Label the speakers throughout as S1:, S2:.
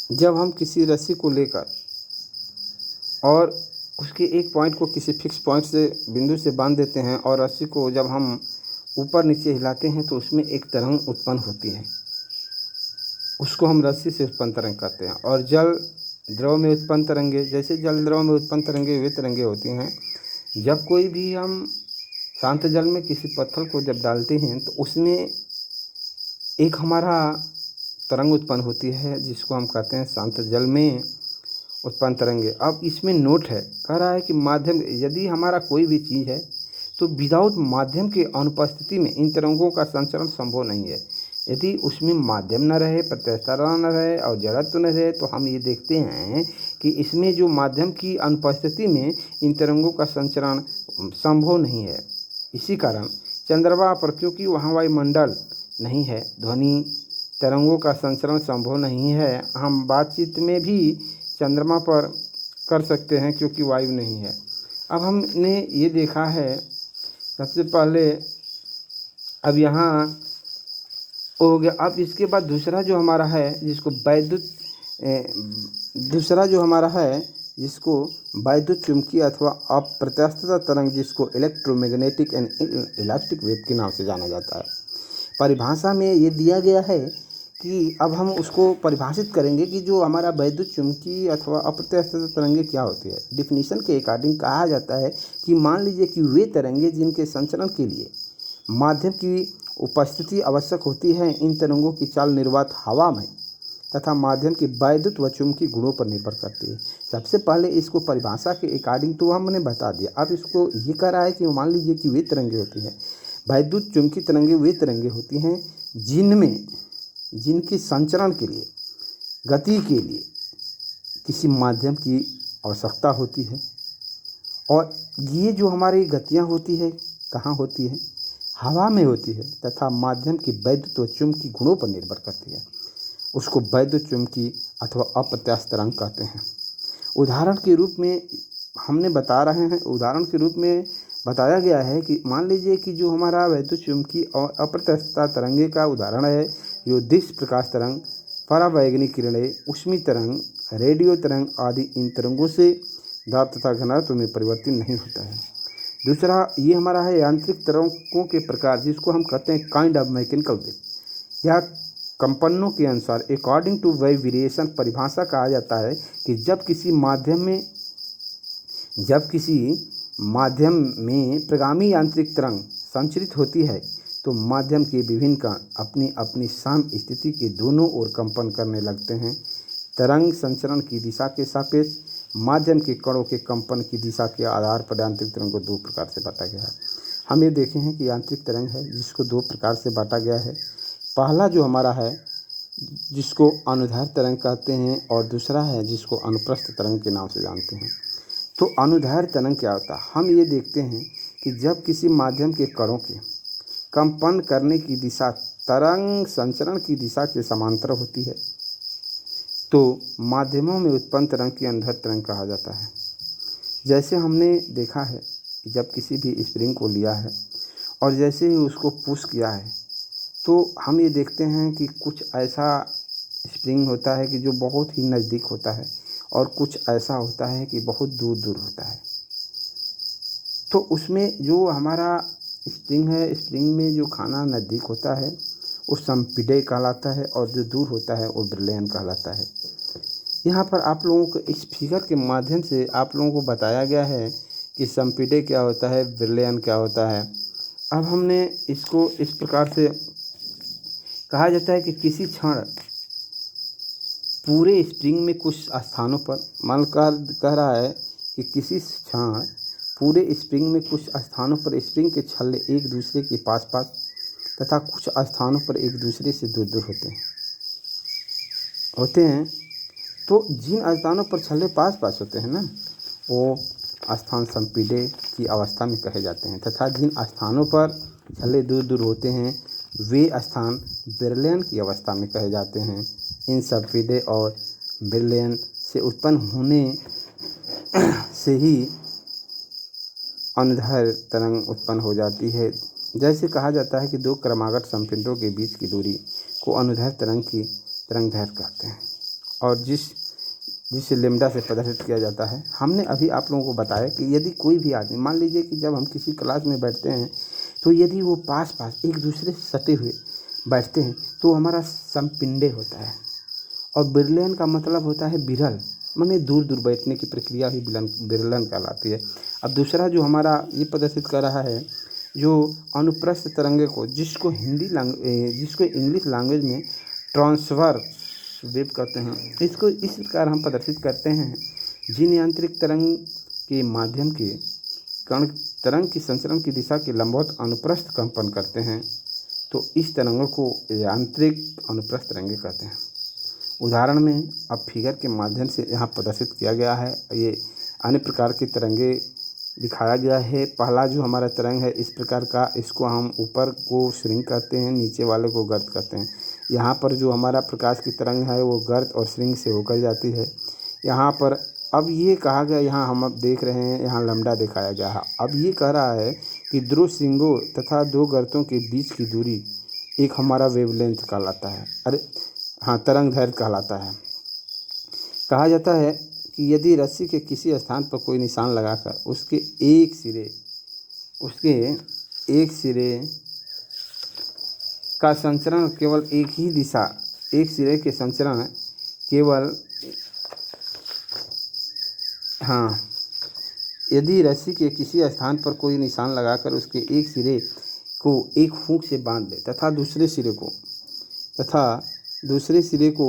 S1: जब हम किसी रस्सी को लेकर और उसके एक पॉइंट को किसी फिक्स पॉइंट से बिंदु से बांध देते हैं और रस्सी को जब हम ऊपर नीचे हिलाते हैं तो उसमें एक तरंग उत्पन्न होती है, उसको हम रस्सी से उत्पन्न तरंग कहते हैं। और जल द्रव में उत्पन्न तरंगे, जैसे जल द्रव में उत्पन्न तरंगे वे तरंगे होती हैं। जब कोई भी हम शांत जल में किसी पत्थर को जब डालते हैं तो उसमें एक हमारा तरंग उत्पन्न होती है जिसको हम कहते हैं शांत जल में उत्पन्न तरंगे। अब इसमें नोट है, कह रहा है कि माध्यम, यदि हमारा कोई भी चीज़ है तो विदाउट माध्यम के अनुपस्थिति में इन तरंगों का संचरण संभव नहीं है। यदि उसमें माध्यम न रहे, प्रत्यवस्था न रहे और जड़त्व न रहे तो हम ये देखते हैं कि इसमें जो माध्यम की अनुपस्थिति में इन तरंगों का संचरण संभव नहीं है। इसी कारण चंद्रमा पर, क्योंकि वहाँ वायुमंडल नहीं है, ध्वनि तरंगों का संचरण संभव नहीं है। हम बातचीत में भी चंद्रमा पर कर सकते हैं क्योंकि वायु नहीं है। अब हमने ये देखा है सबसे पहले, अब यहाँ हो गया। अब इसके बाद दूसरा जो हमारा है जिसको वैद्युत चुंबकीय अथवा अप्रत्यास्थ तरंग, जिसको इलेक्ट्रोमैग्नेटिक एंड इलास्टिक वेव के नाम से जाना जाता है। परिभाषा में ये दिया गया है कि अब हम उसको परिभाषित करेंगे कि जो हमारा वैद्युत चुंबकीय अथवा अप्रत्यास्थ तरंगे क्या होती है। डिफिनीशन के अकॉर्डिंग कहा जाता है कि मान लीजिए कि वे तरंगे जिनके संचरण के लिए माध्यम की उपस्थिति आवश्यक होती है, इन तरंगों की चाल निर्वात हवा में तथा माध्यम के वैद्युत व चुंबकीय गुणों पर निर्भर करती है। सबसे पहले इसको परिभाषा के अकॉर्डिंग तो हमने बता दिया। अब इसको ये कह रहा है कि मान लीजिए कि वे तरंगे होती हैं, वैद्युत चुंबकीय तरंगे वे तरंगे होती हैं जिनकी संचरण के लिए, गति के लिए किसी माध्यम की आवश्यकता होती है। और ये जो हमारी गतियाँ होती है कहाँ होती है, हवा में होती है तथा माध्यम की वैद्युत व चुंबकीय गुणों पर निर्भर करती है। उसको वैद्युत चुंबकीय अथवा अप्रत्यास्थ तरंग कहते हैं। उदाहरण के रूप में हमने बता रहे हैं, उदाहरण के रूप में बताया गया है कि मान लीजिए कि जो हमारा वैद्युत चुंबकीय और अप्रत्यास्थ तरंगे का उदाहरण है, जो दिश प्रकाश तरंग, परावैगनी किरणें, ऊष्मी तरंग, रेडियो तरंग आदि, इन तरंगों से दाब तथा घनत्व में परिवर्तन नहीं होता है। दूसरा ये हमारा है यांत्रिक तरंगों के प्रकार, जिसको हम कहते हैं काइंड ऑफ मैकेनिकल वेव, या कंपनों के अनुसार अकॉर्डिंग टू वाइब्रेशन। परिभाषा कहा जाता है कि जब किसी माध्यम में प्रगामी यांत्रिक तरंग संचरित होती है तो माध्यम के विभिन्न कण अपनी अपनी सम स्थिति के दोनों ओर कंपन करने लगते हैं। तरंग संचरण की दिशा के सापेक्ष माध्यम के कणों के कंपन की दिशा के आधार पर यांत्रिक तरंग को दो प्रकार से बांटा गया है। हम ये देखे हैं कि यांत्रिक तरंग है जिसको दो प्रकार से बांटा गया है। पहला जो हमारा है जिसको अनुदैर्ध्य तरंग कहते हैं और दूसरा है जिसको अनुप्रस्थ तरंग के नाम से जानते हैं। तो अनुदैर्ध्य तरंग क्या होता है, हम ये देखते हैं कि जब किसी माध्यम के कणों के कंपन करने की दिशा तरंग संचरण की दिशा के समांतर होती है तो माध्यमों में उत्पन्न तरंग की अनुदैर्ध्य तरंग कहा जाता है। जैसे हमने देखा है कि जब किसी भी स्प्रिंग को लिया है और जैसे ही उसको पुश किया है तो हम ये देखते हैं कि कुछ ऐसा स्प्रिंग होता है कि जो बहुत ही नज़दीक होता है और कुछ ऐसा होता है कि बहुत दूर दूर होता है। तो उसमें जो हमारा स्प्रिंग है, स्प्रिंग में जो खाना नज़दीक होता है वो संपीडे कहलाता है और जो दूर होता है वो ब्रिलियन कहलाता है। यहाँ पर आप लोगों को इस फिगर के माध्यम से आप लोगों को बताया गया है कि संपीडे क्या होता है, ब्रिलियन क्या होता है। अब हमने इसको इस प्रकार से कहा जाता है कि किसी क्षण पूरे स्प्रिंग में कुछ स्थानों पर, कह रहा है कि किसी क्षण पूरे स्प्रिंग में कुछ स्थानों पर स्प्रिंग के छल्ले एक दूसरे के पास पास तथा कुछ स्थानों पर एक दूसरे से दूर दूर होते हैं। तो जिन स्थानों पर छल्ले पास पास होते हैं ना, वो स्थान संपीडे की अवस्था में कहे जाते हैं तथा जिन स्थानों पर छल्ले दूर दूर होते हैं वे स्थान ब्रिलियन की अवस्था में कहे जाते हैं। इन संपीडे और ब्रिलियन से उत्पन्न होने से ही अनुदैर्ध्य तरंग उत्पन्न हो जाती है। जैसे कहा जाता है कि दो क्रमागत संपिंडों के बीच की दूरी को अनुदैर्ध्य तरंग की तरंग दैर्ध्य कहते हैं और जिसे लेम्डा से प्रदर्शित किया जाता है। हमने अभी आप लोगों को बताया कि यदि कोई भी आदमी, मान लीजिए कि जब हम किसी क्लास में बैठते हैं तो यदि वो पास एक दूसरे से सटे हुए बैठते हैं तो हमारा समपिंडे होता है। और बिरलेन का मतलब होता है बिरल, माने दूर दूर बैठने की प्रक्रिया ही बिरलन कहलाती है। अब दूसरा जो हमारा ये प्रदर्शित कर रहा है, जो अनुप्रस्थ तरंगे को, जिसको इंग्लिश लैंग्वेज में ट्रांसवर्स वेव कहते हैं, इसको इस प्रकार हम प्रदर्शित करते हैं। जिन यांत्रिक तरंग के माध्यम के कण तरंग की संचरण की दिशा के लंबवत अनुप्रस्थ कंपन करते हैं, तो इस तरंगों को यांत्रिक अनुप्रस्थ तरंगे कहते हैं। उदाहरण में अब फिगर के माध्यम से यहाँ प्रदर्शित किया गया है। ये अन्य प्रकार की तरंगे दिखाया गया है। पहला जो हमारा तरंग है इस प्रकार का, इसको हम ऊपर को श्रिंग कहते हैं, नीचे वाले को गर्त कहते हैं। यहाँ पर जो हमारा प्रकाश की तरंग है वो गर्त और श्रिंग से होकर जाती है। यहाँ पर अब ये कहा गया, यहाँ हम अब देख रहे हैं, यहाँ लैम्डा दिखाया गया है। अब ये कह रहा है कि ध्रुव श्रृंगों तथा दो गर्तों के बीच की दूरी एक हमारा वेवलेंथ कहलाता है। तरंग दैर्घ्य कहलाता है। कहा जाता है कि यदि रस्सी के किसी स्थान पर कोई निशान लगाकर उसके एक सिरे का संचरण केवल एक ही दिशा, एक सिरे के संचरण केवल यदि रस्सी के किसी स्थान पर कोई निशान लगाकर उसके एक सिरे को एक हुक से बांध दे तथा दूसरे सिरे को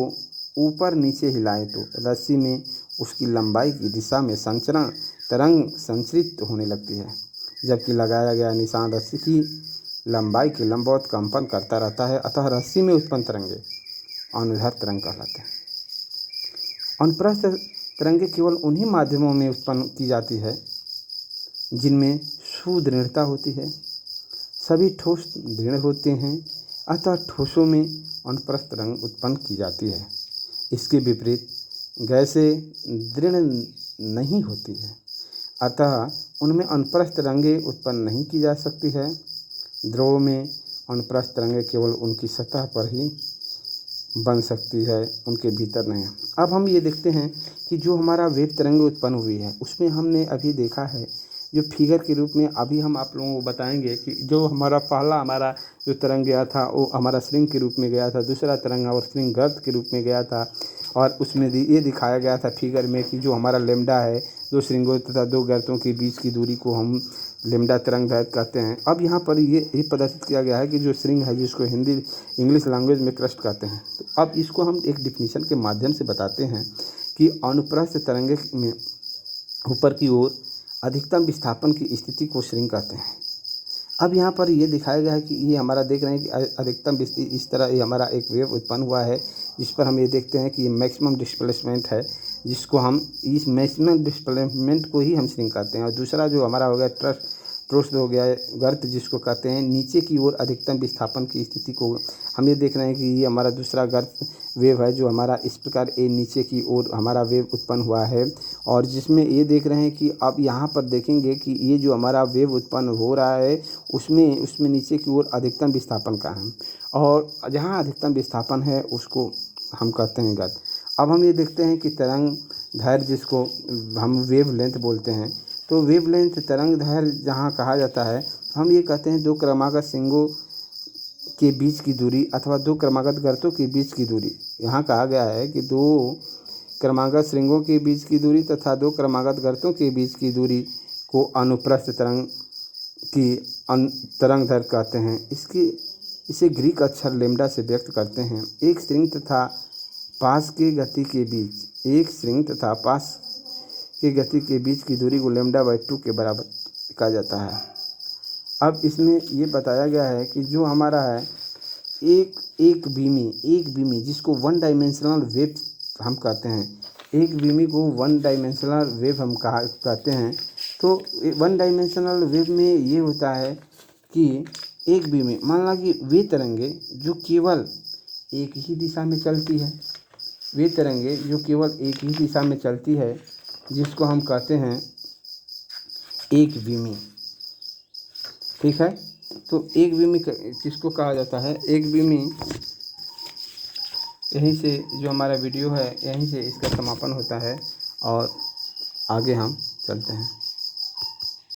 S1: ऊपर नीचे हिलाए तो रस्सी में उसकी लंबाई की दिशा में संचरण तरंग संचरित होने लगती है, जबकि लगाया गया निशान रस्सी की लंबाई के लंबवत कंपन करता रहता है। अतः रस्सी में उत्पन्न तरंगे अनुदैर्घ्य तरंग कहलाते हैं। अनुप्रस्थ तरंगे केवल उन्हीं माध्यमों में उत्पन्न की जाती है जिनमें सुदृढ़ता होती है। सभी ठोस दृढ़ होते हैं, अतः ठोसों में अनुप्रस्थ तरंग उत्पन्न की जाती है। इसके विपरीत गैसें दृढ़ नहीं होती है, अतः उनमें अनुप्रस्थ तरंगे उत्पन्न नहीं की जा सकती है। द्रव में अनुप्रस्थ तरंगे केवल उनकी सतह पर ही बन सकती है, उनके भीतर नहीं। अब हम ये देखते हैं कि जो हमारा वेव तरंगे उत्पन्न हुई है उसमें हमने अभी देखा है जो फिगर के रूप में अभी हम आप लोगों को बताएंगे कि जो हमारा जो तरंग गया था वो हमारा श्रृंग के रूप में गया था, दूसरा तरंग और श्रृंग गर्त के रूप में गया था। और उसमें ये दिखाया गया था फिगर में कि जो हमारा लेम्डा है, दो श्रृंगों तथा दो गर्तों के बीच की दूरी को हम लेम्डा तरंग दैर्घ्य कहते हैं। अब यहाँ पर ये प्रदर्शित किया गया है कि जो श्रृंग है जिसको इंग्लिश लैंग्वेज में क्रस्ट कहते हैं। तो अब इसको हम एक डिफिनीशन के माध्यम से बताते हैं कि अनुप्रस्थ तरंगे में ऊपर की ओर अधिकतम विस्थापन की स्थिति को श्रृंग कहते हैं। अब यहाँ पर ये दिखाया गया है कि ये हमारा देख रहे हैं कि अधिकतम इस तरह ये हमारा एक वेव उत्पन्न हुआ है, जिस पर हम ये देखते हैं कि ये मैक्सिमम डिस्प्लेसमेंट है, जिसको हम इस मैक्सिमम डिस्प्लेसमेंट को ही हम श्रृंग कहते हैं। और दूसरा जो हमारा हो गया ट्रोस्ट हो गया गर्त, जिसको कहते हैं नीचे की ओर अधिकतम विस्थापन की स्थिति को हम ये देख रहे हैं कि ये हमारा दूसरा गर्त वेव है जो हमारा इस प्रकार नीचे की ओर हमारा वेव उत्पन्न हुआ है। और जिसमें ये देख रहे हैं कि अब यहाँ पर देखेंगे कि ये जो हमारा वेव उत्पन्न हो रहा है उसमें नीचे की ओर अधिकतम विस्थापन का है, और जहाँ अधिकतम विस्थापन है उसको हम कहते हैं गर्त। अब हम ये देखते हैं कि तरंग दैर्घ्य, जिसको हम वेव लेंथ बोलते हैं, तो वेव लेंथ तरंग दैर्घ्य जहाँ कहा जाता है, हम ये कहते हैं दो क्रमागत श्रृंगों के बीच की दूरी अथवा दो क्रमागत गर्तों के बीच की दूरी। यहाँ कहा गया है कि दो क्रमागत श्रृंगों के बीच की दूरी तथा दो क्रमागत गर्तों के बीच की दूरी को अनुप्रस्थ तरंग की तरंग दैर्घ्य कहते हैं। इसे ग्रीक अक्षर लेम्डा से व्यक्त करते हैं। एक श्रृंग तथा पास की गति के बीच की दूरी को λ/2 के बराबर कहा जाता है। अब इसमें ये बताया गया है कि जो हमारा है एक बीमी जिसको वन डायमेंशनल वेव हम कहते हैं, एक बीमी को वन डायमेंशनल वेव हम कहते हैं। तो वन डायमेंशनल वेव में ये होता है कि एक बीमी, मान ला कि वे तरंगे जो केवल एक ही दिशा में चलती है, जिसको हम कहते हैं एक बीमी। ठीक है, तो एक बीमी किसको कहा जाता है? एक बीमी यहीं से जो हमारा वीडियो है यहीं से इसका समापन होता है और आगे हम चलते हैं।